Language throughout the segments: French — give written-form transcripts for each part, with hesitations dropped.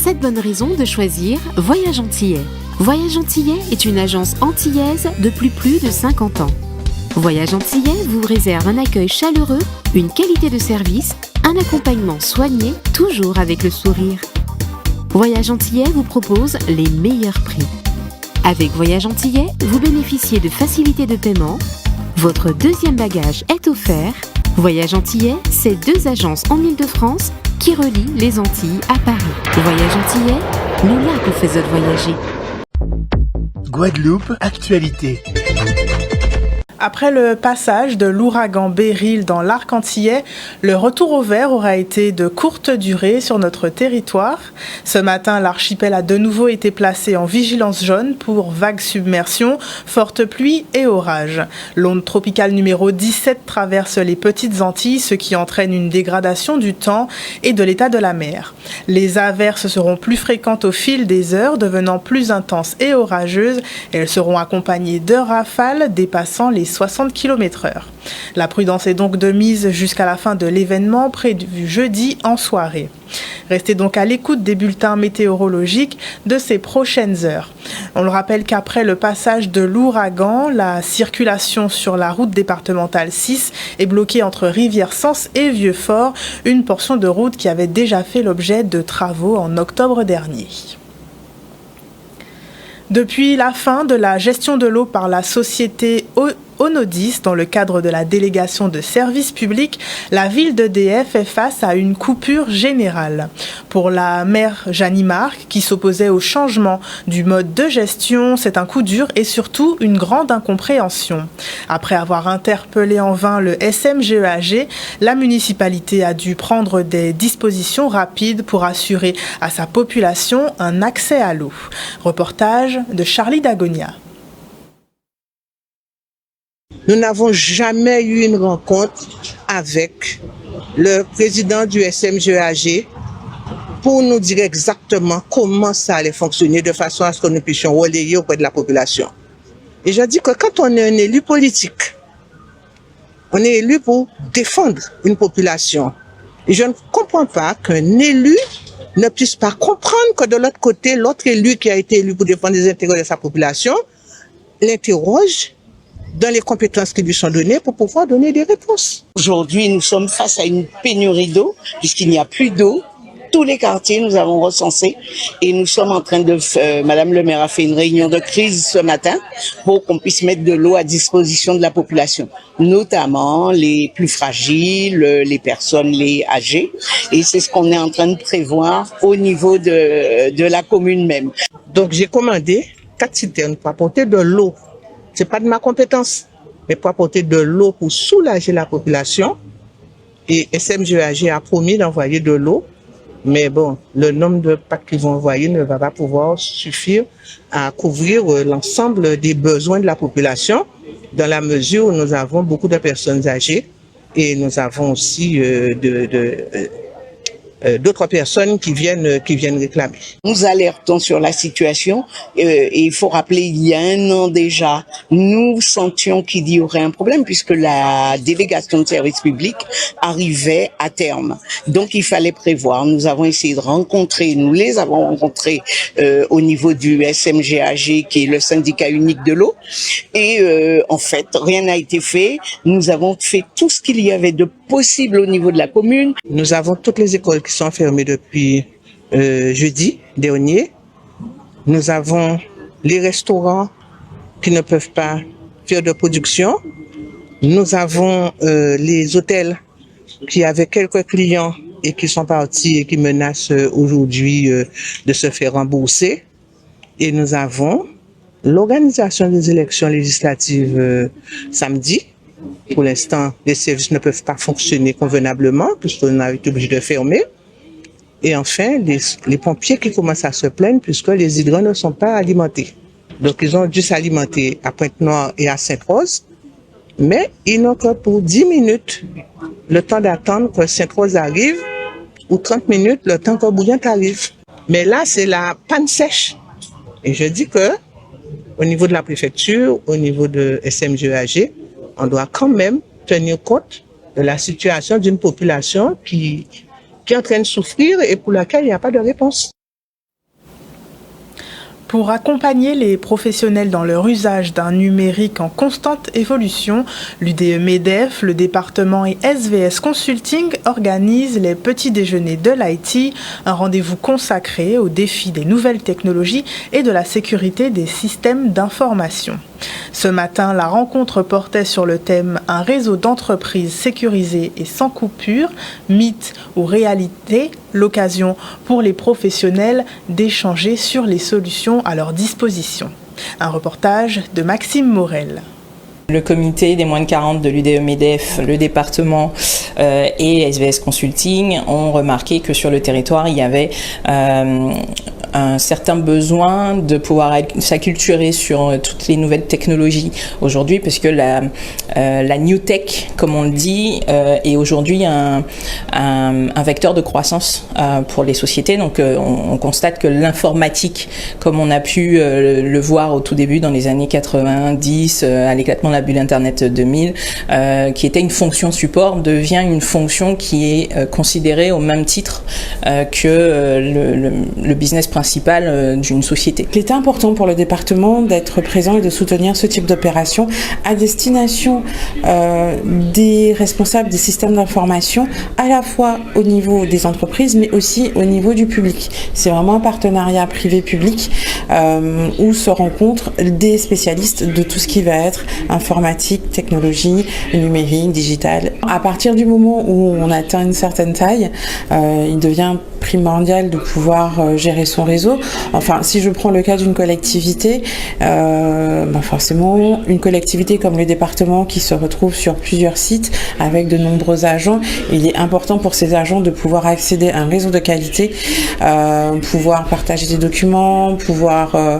7 bonnes raisons de choisir Voyage Antillais. Voyage Antillais est une agence antillaise depuis plus de 50 ans. Voyage Antillais vous réserve un accueil chaleureux, une qualité de service, un accompagnement soigné, toujours avec le sourire. Voyage Antillais vous propose les meilleurs prix. Avec Voyage Antillais, vous bénéficiez de facilités de paiement. Votre deuxième bagage est offert. Voyage Antillais, c'est 2 agences en Île-de-France qui relient les Antilles à Paris. Voyage Antillais, nous là vous faisons voyager. Guadeloupe, actualité. Après le passage de l'ouragan Beryl dans l'arc antillais, le retour au vert aura été de courte durée sur notre territoire. Ce matin, l'archipel a de nouveau été placé en vigilance jaune pour vagues submersion, fortes pluies et orages. L'onde tropicale numéro 17 traverse les petites Antilles, ce qui entraîne une dégradation du temps et de l'état de la mer. Les averses seront plus fréquentes au fil des heures, devenant plus intenses et orageuses. Elles seront accompagnées de rafales dépassant les 60 km/h. La prudence est donc de mise jusqu'à la fin de l'événement prévu jeudi en soirée. Restez donc à l'écoute des bulletins météorologiques de ces prochaines heures. On le rappelle qu'après le passage de l'ouragan, la circulation sur la route départementale 6 est bloquée entre Rivière-Sens et Vieux-Fort, une portion de route qui avait déjà fait l'objet de travaux en octobre dernier. Depuis la fin de la gestion de l'eau par la société Onodis, dans le cadre de la délégation de services publics, la ville d'EDF fait face à une coupure générale. Pour la maire Jeannie Marc, qui s'opposait au changement du mode de gestion, c'est un coup dur et surtout une grande incompréhension. Après avoir interpellé en vain le SMGEAG, la municipalité a dû prendre des dispositions rapides pour assurer à sa population un accès à l'eau. Reportage de Charlie Dagonia. Nous n'avons jamais eu une rencontre avec le président du SMGEAG pour nous dire exactement comment ça allait fonctionner de façon à ce que nous puissions relayer auprès de la population. Et je dis que quand on est un élu politique, on est élu pour défendre une population. Et je ne comprends pas qu'un élu ne puisse pas comprendre que de l'autre côté, l'autre élu qui a été élu pour défendre les intérêts de sa population l'interroge dans les compétences qui lui sont données pour pouvoir donner des réponses. Aujourd'hui, nous sommes face à une pénurie d'eau, puisqu'il n'y a plus d'eau. Tous les quartiers, nous avons recensé et nous sommes en train de... Madame le maire a fait une réunion de crise ce matin pour qu'on puisse mettre de l'eau à disposition de la population, notamment les plus fragiles, les personnes, les âgées. Et c'est ce qu'on est en train de prévoir au niveau de la commune même. Donc j'ai commandé 4 citernes pour apporter de l'eau. C'est pas de ma compétence, mais pour apporter de l'eau pour soulager la population. Et SMGEAG a promis d'envoyer de l'eau, mais bon, le nombre de packs qu'ils vont envoyer ne va pas pouvoir suffire à couvrir l'ensemble des besoins de la population, dans la mesure où nous avons beaucoup de personnes âgées et nous avons aussi d'autres personnes qui viennent réclamer. Nous alertons sur la situation et il faut rappeler, il y a 1 an déjà, nous sentions qu'il y aurait un problème puisque la délégation de service public arrivait à terme. Donc il fallait prévoir. Nous avons essayé de rencontrer, nous les avons rencontrés au niveau du SMGEAG qui est le syndicat unique de l'eau et en fait rien n'a été fait. Nous avons fait tout ce qu'il y avait de possible au niveau de la commune. Nous avons toutes les écoles qui sont fermées depuis jeudi dernier. Nous avons les restaurants qui ne peuvent pas faire de production. Nous avons les hôtels qui avaient quelques clients et qui sont partis et qui menacent aujourd'hui de se faire rembourser. Et nous avons l'organisation des élections législatives samedi. Pour l'instant, les services ne peuvent pas fonctionner convenablement puisqu'on a été obligé de fermer. Et enfin, les pompiers qui commencent à se plaindre puisque les hydrants ne sont pas alimentés. Donc, ils ont dû s'alimenter à Pointe-Noire et à Sainte-Rose. Mais ils n'ont que pour 10 minutes le temps d'attendre que Sainte-Rose arrive ou 30 minutes le temps que Bouillante arrive. Mais là, c'est la panne sèche. Et je dis que au niveau de la préfecture, au niveau de SMGEAG, on doit quand même tenir compte de la situation d'une population qui est en train de souffrir et pour laquelle il n'y a pas de réponse. Pour accompagner les professionnels dans leur usage d'un numérique en constante évolution, l'UDE-MEDEF, le département et SVS Consulting organisent les petits déjeuners de l'IT, un rendez-vous consacré aux défis des nouvelles technologies et de la sécurité des systèmes d'information. Ce matin, la rencontre portait sur le thème « Un réseau d'entreprises sécurisé et sans coupure, mythe ou réalité ?» L'occasion pour les professionnels d'échanger sur les solutions à leur disposition. Un reportage de Maxime Morel. Le comité des moins de 40 de l'UDE-MEDEF, le département et SVS Consulting ont remarqué que sur le territoire, il y avait un certain besoin de pouvoir s'acculturer sur toutes les nouvelles technologies aujourd'hui, parce que la new tech, comme on le dit, est aujourd'hui un vecteur de croissance pour les sociétés. Donc on constate que l'informatique, comme on a pu le voir au tout début dans les années 90, à l'éclatement de la bulle Internet 2000, qui était une fonction support, devient une fonction qui est considérée au même titre que le business principal d'une société. Il était important pour le département d'être présent et de soutenir ce type d'opération à destination des responsables des systèmes d'information, à la fois au niveau des entreprises mais aussi au niveau du public. C'est vraiment un partenariat privé-public où se rencontrent des spécialistes de tout ce qui va être informatique, technologie, numérique, digital. À partir du moment où on atteint une certaine taille, il devient primordial de pouvoir gérer son réseau. Enfin, si je prends le cas d'une collectivité, forcément, une collectivité comme le département qui se retrouve sur plusieurs sites avec de nombreux agents, il est important pour ces agents de pouvoir accéder à un réseau de qualité, pouvoir partager des documents, pouvoir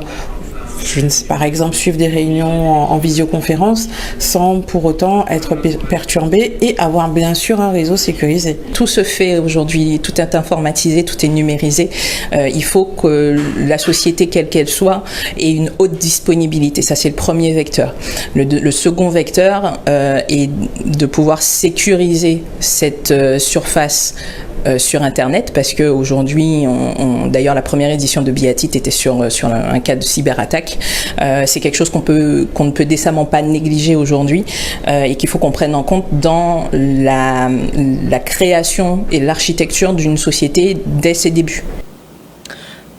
par exemple suivre des réunions en visioconférence sans pour autant être perturbé et avoir bien sûr un réseau sécurisé. Tout se fait aujourd'hui, tout est informatisé, tout est numérisé. Il faut que la société, quelle qu'elle soit, ait une haute disponibilité. Ça, c'est le premier vecteur. Le second vecteur est de pouvoir sécuriser cette surface sur Internet, parce qu'aujourd'hui, d'ailleurs la première édition de Biatit était sur un cas de cyberattaque. C'est quelque chose qu'on ne peut décemment pas négliger aujourd'hui et qu'il faut qu'on prenne en compte dans la création et l'architecture d'une société dès ses débuts.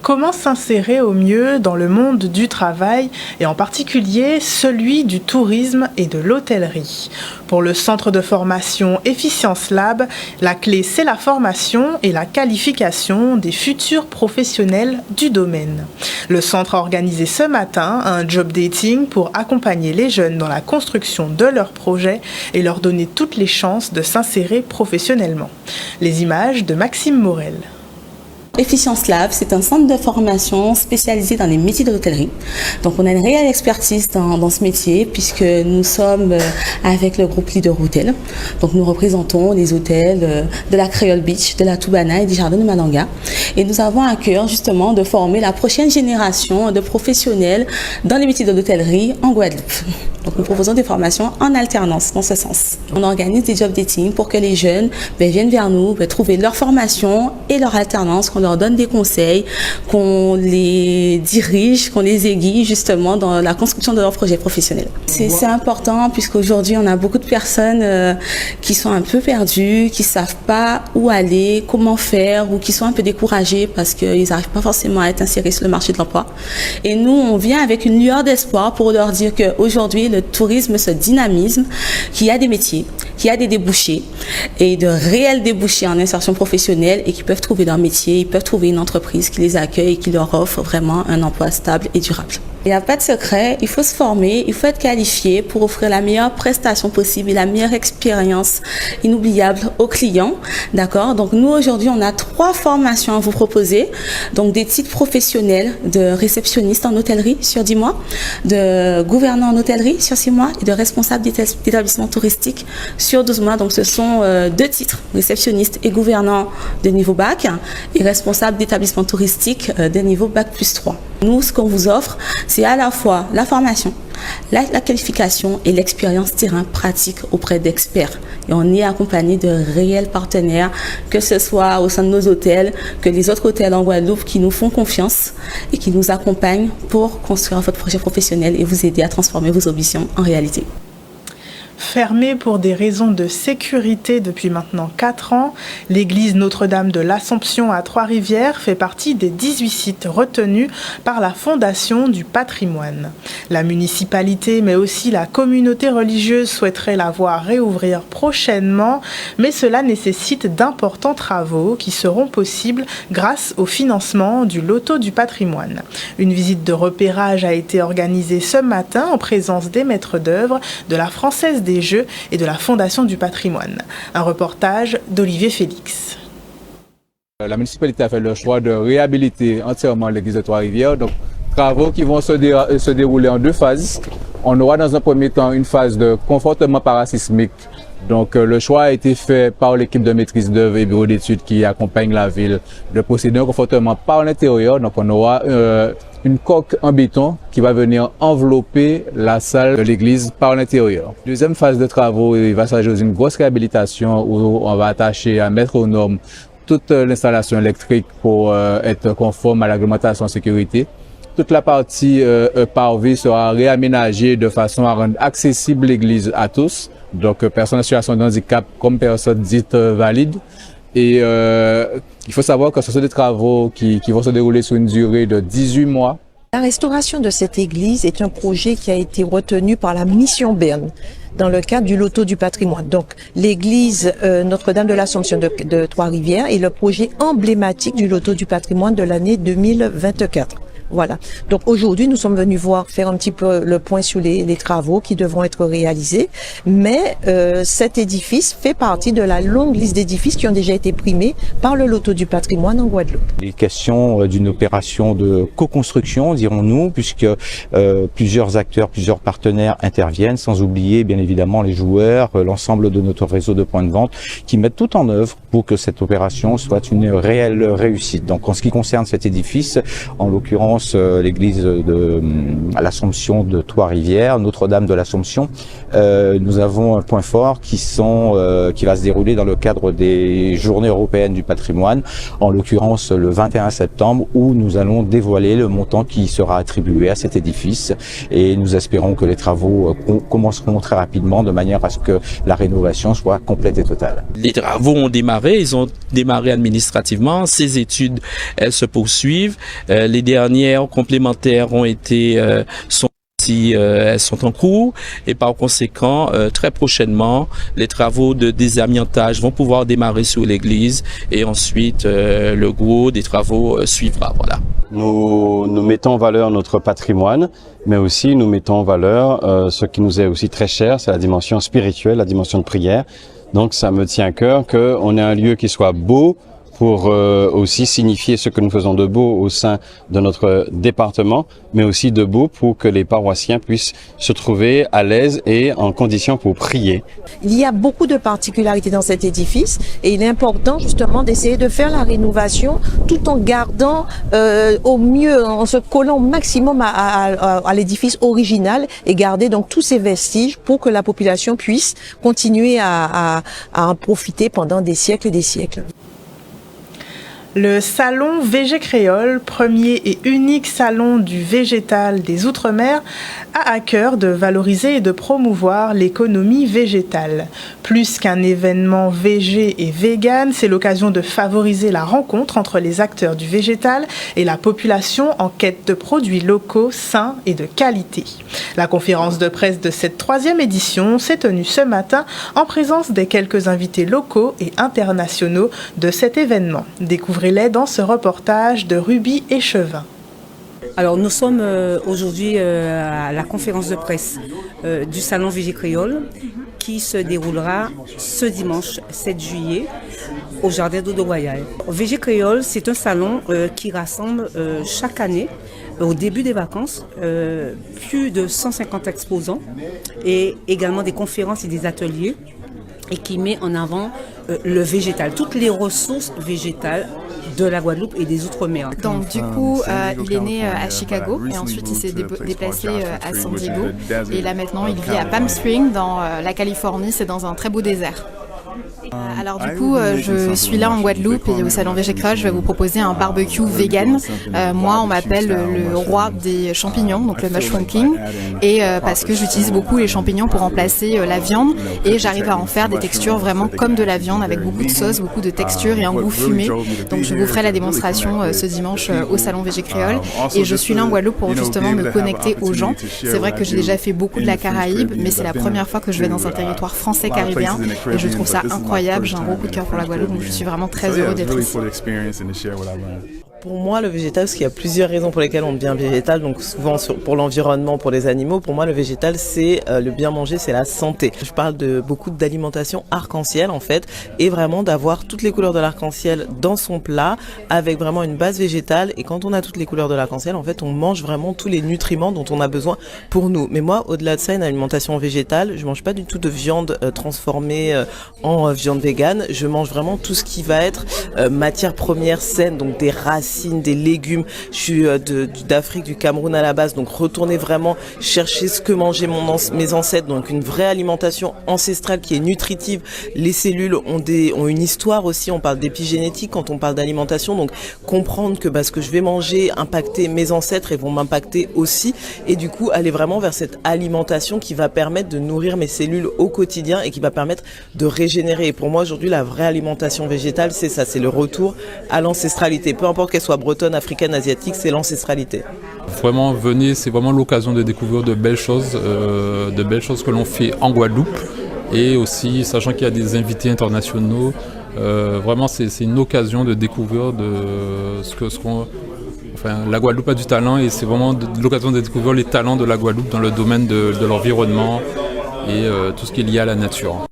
Comment s'insérer au mieux dans le monde du travail et en particulier celui du tourisme et de l'hôtellerie? Pour le centre de formation Efficience Lab, la clé c'est la formation et la qualification des futurs professionnels du domaine. Le centre a organisé ce matin un job dating pour accompagner les jeunes dans la construction de leurs projets et leur donner toutes les chances de s'insérer professionnellement. Les images de Maxime Morel. Efficience Lab, c'est un centre de formation spécialisé dans les métiers de l'hôtellerie. Donc, on a une réelle expertise dans ce métier puisque nous sommes avec le groupe Leader Hotel. Donc, nous représentons les hôtels de la Creole Beach, de la Toubana et des Jardins de Malanga. Et nous avons à cœur justement de former la prochaine génération de professionnels dans les métiers de l'hôtellerie en Guadeloupe. Donc, nous proposons des formations en alternance dans ce sens. On organise des job dating pour que les jeunes viennent vers nous, trouver leur formation et leur alternance, qu'on leur donne des conseils, qu'on les dirige, qu'on les aiguille justement dans la construction de leur projet professionnel. C'est important puisqu'aujourd'hui on a beaucoup de personnes qui sont un peu perdues, qui savent pas où aller, comment faire, ou qui sont un peu découragées parce qu'ils n'arrivent pas forcément à être insérés sur le marché de l'emploi. Et nous, on vient avec une lueur d'espoir pour leur dire qu'aujourd'hui le tourisme se dynamise, qu'il y a des métiers, qu'il y a des débouchés et de réels débouchés en insertion professionnelle et qui peuvent trouver leur métier, ils peuvent trouver une entreprise qui les accueille et qui leur offre vraiment un emploi stable et durable. Il n'y a pas de secret, il faut se former, il faut être qualifié pour offrir la meilleure prestation possible et la meilleure expérience inoubliable aux clients. D'accord? Donc nous aujourd'hui on a 3 formations à vous proposer. Donc des titres professionnels de réceptionniste en hôtellerie sur 10 mois, de gouvernant en hôtellerie sur 6 mois et de responsable d'établissement touristique sur 12 mois. Donc ce sont 2 titres, réceptionniste et gouvernant de niveau bac et responsable d'établissement touristique de niveau bac+3. Nous, ce qu'on vous offre, c'est à la fois la formation, La qualification et l'expérience terrain pratique auprès d'experts. Et on est accompagné de réels partenaires, que ce soit au sein de nos hôtels, que les autres hôtels en Guadeloupe qui nous font confiance et qui nous accompagnent pour construire votre projet professionnel et vous aider à transformer vos ambitions en réalité. Fermée pour des raisons de sécurité depuis maintenant 4 ans, l'église Notre-Dame de l'Assomption à Trois-Rivières fait partie des 18 sites retenus par la Fondation du patrimoine. La municipalité, mais aussi la communauté religieuse souhaiterait la voir réouvrir prochainement, mais cela nécessite d'importants travaux qui seront possibles grâce au financement du Loto du patrimoine. Une visite de repérage a été organisée ce matin en présence des maîtres d'œuvre, de la Française des Jeux et de la Fondation du patrimoine. Un reportage d'Olivier Félix. La municipalité a fait le choix de réhabiliter entièrement l'église de Trois-Rivières. Donc, travaux qui vont se dérouler en 2 phases. On aura dans un premier temps une phase de confortement parasismique. Donc, le choix a été fait par l'équipe de maîtrise d'œuvre et bureau d'études qui accompagne la ville de procéder au confortement par l'intérieur. Donc, on aura une coque en béton qui va venir envelopper la salle de l'église par l'intérieur. Deuxième phase de travaux, il va s'agir d'une grosse réhabilitation où on va attacher à mettre aux normes toute l'installation électrique pour être conforme à la réglementation sécurité. Toute la partie parvis sera réaménagée de façon à rendre accessible l'église à tous, donc personnes en situation de handicap comme personnes dites valides. Et il faut savoir que ce sont des travaux qui vont se dérouler sur une durée de 18 mois. La restauration de cette église est un projet qui a été retenu par la Mission Berne dans le cadre du Loto du patrimoine. Donc l'église Notre-Dame de l'Assomption de Trois-Rivières est le projet emblématique du Loto du patrimoine de l'année 2024. Voilà. Donc aujourd'hui, nous sommes venus faire un petit peu le point sur les travaux qui devront être réalisés. Mais cet édifice fait partie de la longue liste d'édifices qui ont déjà été primés par le Loto du patrimoine en Guadeloupe. Il est question d'une opération de co-construction, dirons-nous, puisque plusieurs acteurs, plusieurs partenaires interviennent, sans oublier bien évidemment les joueurs, l'ensemble de notre réseau de points de vente qui mettent tout en œuvre pour que cette opération soit une réelle réussite. Donc en ce qui concerne cet édifice, en l'occurrence l'église de l'Assomption de Trois-Rivières, Notre-Dame de l'Assomption, nous avons un point fort qui va se dérouler dans le cadre des Journées européennes du patrimoine, en l'occurrence le 21 septembre, où nous allons dévoiler le montant qui sera attribué à cet édifice et nous espérons que les travaux commenceront très rapidement de manière à ce que la rénovation soit complète et totale. Les travaux ont démarré, ils ont démarré administrativement, ces études elles se poursuivent, les dernières complémentaires ont été elles sont en cours et par conséquent très prochainement les travaux de désamiantage vont pouvoir démarrer sur l'église et ensuite le gros des travaux suivra. Voilà. Nous mettons en valeur notre patrimoine, mais aussi nous mettons en valeur ce qui nous est aussi très cher, c'est la dimension spirituelle, la dimension de prière. Donc ça me tient à cœur qu'on ait un lieu qui soit beau, pour aussi signifier ce que nous faisons de beau au sein de notre département, mais aussi de beau pour que les paroissiens puissent se trouver à l'aise et en condition pour prier. Il y a beaucoup de particularités dans cet édifice et il est important justement d'essayer de faire la rénovation tout en gardant au mieux, en se collant au maximum à l'édifice original et garder donc tous ces vestiges pour que la population puisse continuer à en profiter pendant des siècles et des siècles. Le salon VG Créole, premier et unique salon du végétal des Outre-mer, a à cœur de valoriser et de promouvoir l'économie végétale. Plus qu'un événement VG et vegan, c'est l'occasion de favoriser la rencontre entre les acteurs du végétal et la population en quête de produits locaux, sains et de qualité. La conférence de presse de cette 3e édition s'est tenue ce matin en présence des quelques invités locaux et internationaux de cet événement. Découvrez-les dans ce reportage de Ruby Échevin. Alors nous sommes aujourd'hui à la conférence de presse du salon VG Créole qui se déroulera ce dimanche 7 juillet au jardin d'Odo Royal. VG Créole, c'est un salon qui rassemble chaque année au début des vacances plus de 150 exposants et également des conférences et des ateliers et qui met en avant le végétal, toutes les ressources végétales de la Guadeloupe et des Outre-mer. Donc du coup, il est né à Chicago et ensuite il s'est déplacé à San Diego. Et là maintenant, il vit à Palm Springs dans la Californie, c'est dans un très beau désert. Alors du coup, je suis là en Guadeloupe et au Salon Végé Créole, je vais vous proposer un barbecue vegan. Moi, on m'appelle le roi des champignons, donc le Mushroom King, et parce que j'utilise beaucoup les champignons pour remplacer la viande et j'arrive à en faire des textures vraiment comme de la viande avec beaucoup de sauce, beaucoup de textures et un goût fumé. Donc je vous ferai la démonstration ce dimanche au Salon Végé Créole et je suis là en Guadeloupe pour justement me connecter aux gens. C'est vrai que j'ai déjà fait beaucoup de la Caraïbe, mais c'est la première fois que je vais dans un territoire français caribéen et je trouve ça incroyable. J'ai un gros coup de cœur pour la Guadeloupe, donc je suis vraiment très heureux d'être ici. Pour moi, le végétal, parce qu'il y a plusieurs raisons pour lesquelles on devient végétal, donc souvent pour l'environnement, pour les animaux, pour moi le végétal c'est le bien manger, c'est la santé. Je parle de beaucoup d'alimentation arc-en-ciel en fait, et vraiment d'avoir toutes les couleurs de l'arc-en-ciel dans son plat, avec vraiment une base végétale, et quand on a toutes les couleurs de l'arc-en-ciel, en fait on mange vraiment tous les nutriments dont on a besoin pour nous. Mais moi, au-delà de ça, une alimentation végétale, je mange pas du tout de viande transformée en viande végane, je mange vraiment tout ce qui va être matière première saine, donc des racines, des légumes. Je suis d'Afrique, du Cameroun à la base, donc retourner vraiment chercher ce que mangeaient mes ancêtres, donc une vraie alimentation ancestrale qui est nutritive. Les cellules ont une histoire aussi, on parle d'épigénétique quand on parle d'alimentation, donc comprendre que ce que je vais manger impacter mes ancêtres et vont m'impacter aussi, et du coup aller vraiment vers cette alimentation qui va permettre de nourrir mes cellules au quotidien et qui va permettre de régénérer. Et pour moi aujourd'hui la vraie alimentation végétale c'est ça, c'est le retour à l'ancestralité, peu importe qu'elle soit bretonne, africaine, asiatique, c'est l'ancestralité. Vraiment venez, c'est vraiment l'occasion de découvrir de belles choses que l'on fait en Guadeloupe, et aussi sachant qu'il y a des invités internationaux, vraiment c'est une occasion de découvrir la Guadeloupe a du talent, et c'est vraiment l'occasion de découvrir les talents de la Guadeloupe dans le domaine de l'environnement et tout ce qui est lié à la nature.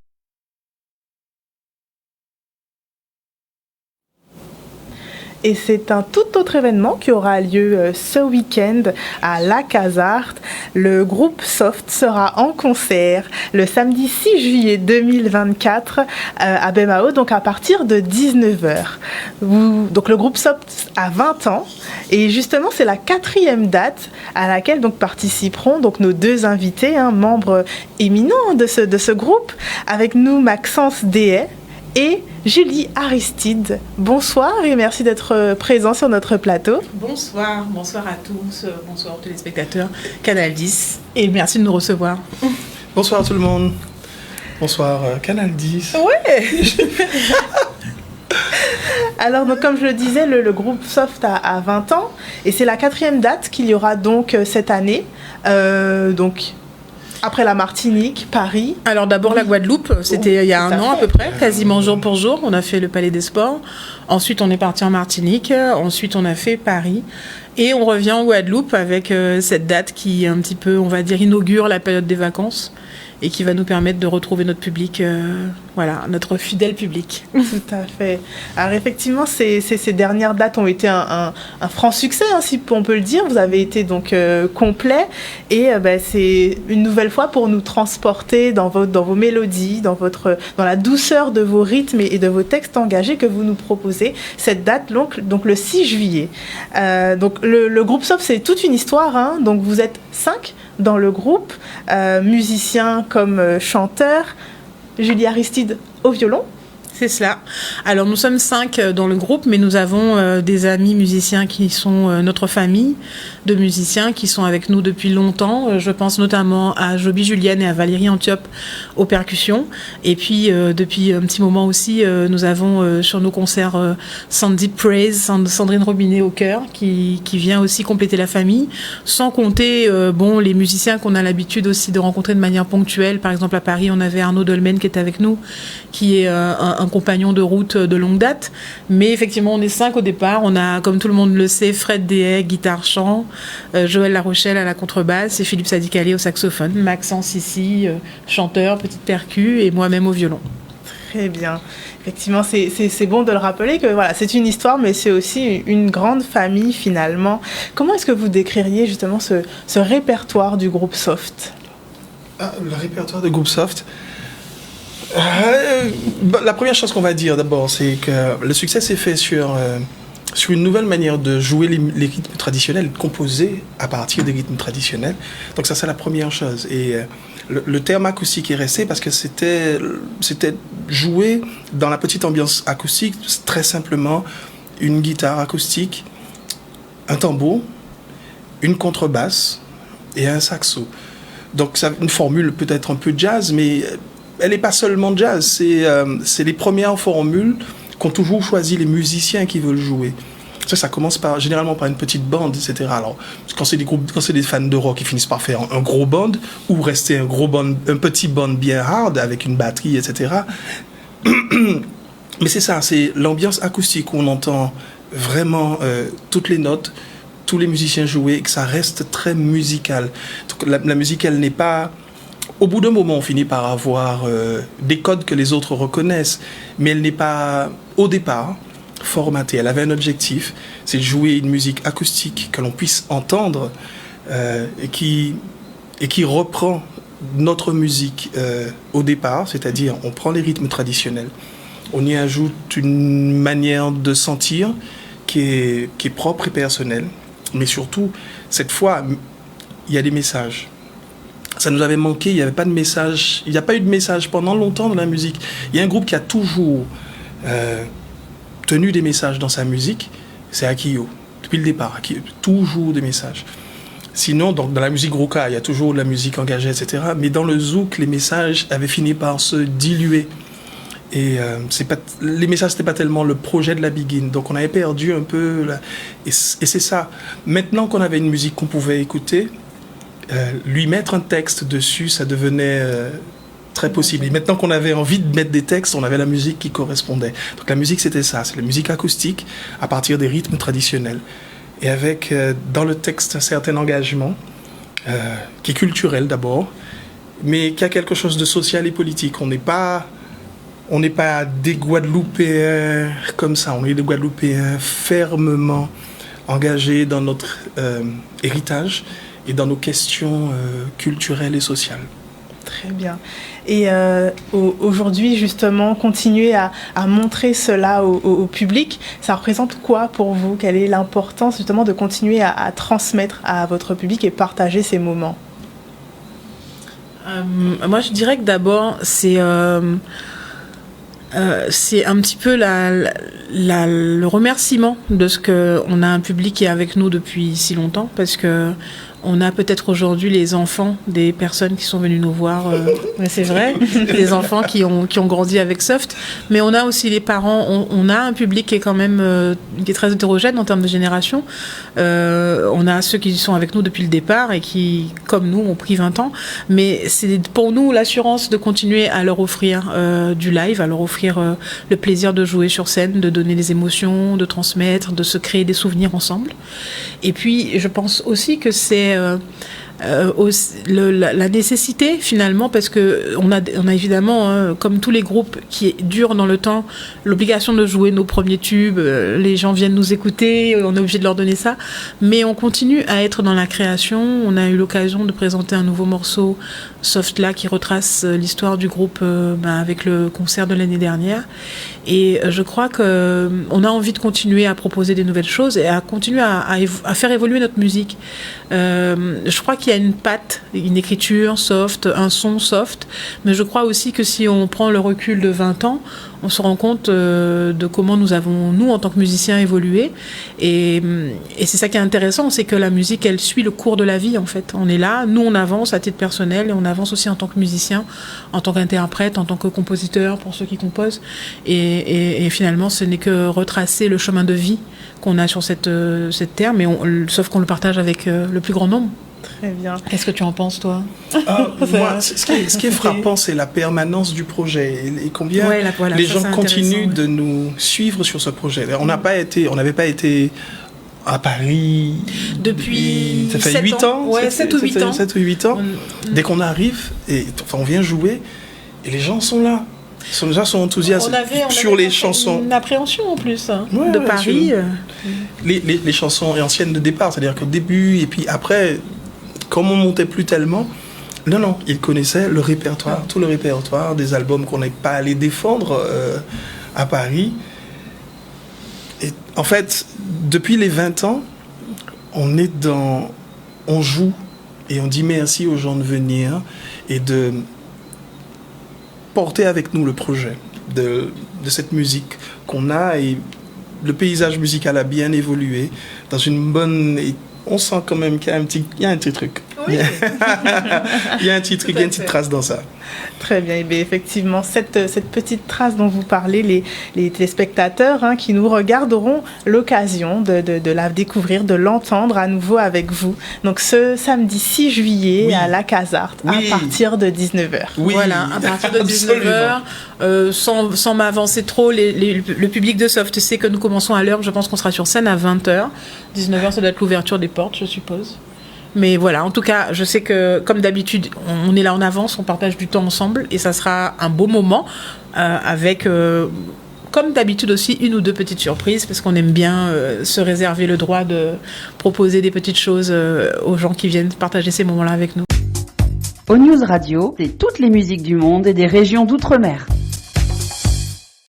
Et c'est un tout autre événement qui aura lieu ce week-end à La Casarte. Le groupe Soft sera en concert le samedi 6 juillet 2024 à Bemao, donc à partir de 19h. Donc le groupe Soft a 20 ans et justement c'est la 4e date à laquelle donc participeront donc nos deux invités, membres éminents de ce groupe. Avec nous Maxence Dehay et Julie Aristide. Bonsoir et merci d'être présent sur notre plateau. Bonsoir à tous, bonsoir aux téléspectateurs Canal 10 et merci de nous recevoir. Bonsoir à tout le monde. Bonsoir Canal 10. Ouais. Alors donc, comme je le disais, le groupe Soft a 20 ans et c'est la 4e date qu'il y aura donc cette année. Après la Martinique, Paris. Alors d'abord la Guadeloupe, c'était il y a un an à peu près, quasiment jour pour jour. On a fait le Palais des Sports. Ensuite on est parti en Martinique. Ensuite on a fait Paris. Et on revient en Guadeloupe avec cette date qui un petit peu, on va dire, inaugure la période des vacances et qui va nous permettre de retrouver notre public, notre fidèle public. Tout à fait. Alors effectivement, ces dernières dates ont été un franc succès, si on peut le dire. Vous avez été donc complet et c'est une nouvelle fois pour nous transporter dans vos mélodies, dans la douceur de vos rythmes et de vos textes engagés que vous nous proposez. Cette date, donc le 6 juillet. Donc le groupe Soft, c'est toute une histoire. Donc vous êtes 5 dans le groupe, musiciens comme chanteurs. Julie Aristide au violon. C'est cela. Alors nous sommes 5 dans le groupe, mais nous avons des amis musiciens qui sont notre famille de musiciens qui sont avec nous depuis longtemps. Je pense notamment à Joby Julienne et à Valérie Antiope aux percussions. Et puis depuis un petit moment aussi, nous avons sur nos concerts Sandy Praise, Sandrine Robinet au chœur, qui vient aussi compléter la famille. Sans compter les musiciens qu'on a l'habitude aussi de rencontrer de manière ponctuelle. Par exemple à Paris, on avait Arnaud Dolmen qui est avec nous, qui est un compagnon de route de longue date. Mais effectivement, on est 5 au départ. On a, comme tout le monde le sait, Fred Dehay, guitare-chant, Joël Larochelle à la contrebasse et Philippe Sadikali au saxophone, Maxence ici, chanteur, petite percu et moi-même au violon. Très bien. Effectivement, c'est bon de le rappeler que voilà, c'est une histoire, mais c'est aussi une grande famille finalement. Comment est-ce que vous décririez justement ce répertoire du groupe Soft ? Le répertoire du groupe Soft, la première chose qu'on va dire d'abord, c'est que le succès s'est fait sur sur une nouvelle manière de jouer les rythmes traditionnels, de composer à partir des rythmes traditionnels. Donc ça, c'est la première chose. Et le terme acoustique est resté parce que c'était jouer dans la petite ambiance acoustique, très simplement une guitare acoustique, un tambour, une contrebasse et un saxo. Donc ça, une formule peut-être un peu jazz, mais elle n'est pas seulement jazz, c'est les premières formules qu'ont toujours choisi les musiciens qui veulent jouer. Ça commence généralement par une petite bande, etc. Alors, quand c'est des fans de rock, ils finissent par faire un gros band, ou rester un petit band bien hard, avec une batterie, etc. Mais c'est ça, c'est l'ambiance acoustique où on entend vraiment toutes les notes, tous les musiciens jouer, et que ça reste très musical. Donc, la musique, elle n'est pas... Au bout d'un moment, on finit par avoir des codes que les autres reconnaissent, mais elle n'est pas, au départ, formatée. Elle avait un objectif, c'est de jouer une musique acoustique que l'on puisse entendre et qui reprend notre musique au départ, c'est-à-dire on prend les rythmes traditionnels, on y ajoute une manière de sentir qui est propre et personnelle, mais surtout, cette fois, il y a des messages. Ça nous avait manqué, il n'y avait pas de message, il n'y a pas eu de message pendant longtemps dans la musique. Il y a un groupe qui a toujours tenu des messages dans sa musique, c'est Akio. Depuis le départ, Akio, toujours des messages. Sinon, donc, dans la musique Ruka, il y a toujours de la musique engagée, etc. Mais dans le zouk, les messages avaient fini par se diluer. Et les messages, ce n'était pas tellement le projet de la Begin. Donc on avait perdu un peu... Et c'est ça. Maintenant qu'on avait une musique qu'on pouvait écouter, lui mettre un texte dessus, ça devenait très possible. Et maintenant qu'on avait envie de mettre des textes, on avait la musique qui correspondait. Donc la musique, c'était ça, c'est la musique acoustique à partir des rythmes traditionnels. Et avec, dans le texte, un certain engagement, qui est culturel d'abord, mais qui a quelque chose de social et politique. On n'est pas des Guadeloupéens comme ça, on est des Guadeloupéens fermement engagés dans notre héritage et dans nos questions culturelles et sociales. Très bien. Et aujourd'hui, justement, continuer à montrer cela au public, ça représente quoi pour vous? Quelle est l'importance, justement, de continuer à transmettre à votre public et partager ces moments? Moi, je dirais que d'abord, c'est un petit peu le remerciement de ce qu'on a un public qui est avec nous depuis si longtemps, parce que on a peut-être aujourd'hui les enfants des personnes qui sont venues nous voir, mais c'est vrai, les enfants qui ont grandi avec Soft, mais on a aussi les parents, on a un public qui est quand même qui est très hétérogène en termes de génération. On a ceux qui sont avec nous depuis le départ et qui, comme nous, ont pris 20 ans, mais c'est pour nous l'assurance de continuer à leur offrir du live, à leur offrir le plaisir de jouer sur scène, de donner des émotions, de transmettre, de se créer des souvenirs ensemble. Et puis, je pense aussi que c'est la nécessité finalement, parce que on a évidemment, comme tous les groupes qui durent dans le temps, l'obligation de jouer nos premiers tubes. Les gens viennent nous écouter, on est obligé de leur donner ça, mais on continue à être dans la création. On a eu l'occasion de présenter un nouveau morceau, Soft là, qui retrace l'histoire du groupe avec le concert de l'année dernière. Et je crois que on a envie de continuer à proposer des nouvelles choses et à continuer à faire évoluer notre musique. Je crois qu'il y a une patte, une écriture soft, un son soft, mais je crois aussi que si on prend le recul de 20 ans, on se rend compte de comment nous avons, nous, en tant que musiciens, évolué. Et c'est ça qui est intéressant, c'est que la musique, elle suit le cours de la vie, en fait. On est là, nous, on avance à titre personnel, et on avance aussi en tant que musicien, en tant qu'interprète, en tant que compositeur, pour ceux qui composent. Et finalement, ce n'est que retracer le chemin de vie qu'on a sur cette terre, mais sauf qu'on le partage avec le plus grand nombre. Très bien. Qu'est-ce que tu en penses, toi? Moi, ce qui est frappant, c'est la permanence du projet et combien les gens continuent de nous suivre sur ce projet. On n'avait pas été à Paris depuis ça fait 8 ans. Ouais, 7 ou 8 ans. 7 ou 8 ans. Dès qu'on arrive, on vient jouer et les gens sont là. Les gens sont enthousiastes sur les chansons. Une appréhension en plus de Paris. Les chansons anciennes de départ, c'est-à-dire qu'au début et puis après, comme on montait plus tellement, non, ils connaissaient le répertoire, tout le répertoire des albums qu'on n'est pas allé défendre à Paris. Et en fait, depuis les 20 ans, on joue et on dit merci aux gens de venir et de porter avec nous le projet de cette musique qu'on a, et le paysage musical a bien évolué dans une bonne... On sent quand même qu'il y a un petit truc. Oui. Il y a un petit truc, il y a une petite trace dans ça. Très bien. Et bien effectivement, cette petite trace dont vous parlez, les téléspectateurs qui nous regardent auront l'occasion de la découvrir, de l'entendre à nouveau avec vous. Donc ce samedi 6 juillet à la Casarte, à partir de 19h. Oui. Voilà, à partir de 19h. Sans m'avancer trop, le public de Soft sait que nous commençons à l'heure. Je pense qu'on sera sur scène à 20h. 19h, ça doit être l'ouverture des portes, je suppose. Mais voilà, en tout cas, je sais que, comme d'habitude, on est là en avance, on partage du temps ensemble, et ça sera un beau moment avec, comme d'habitude aussi, une ou deux petites surprises, parce qu'on aime bien se réserver le droit de proposer des petites choses aux gens qui viennent partager ces moments-là avec nous. Au News Radio, c'est toutes les musiques du monde et des régions d'outre-mer.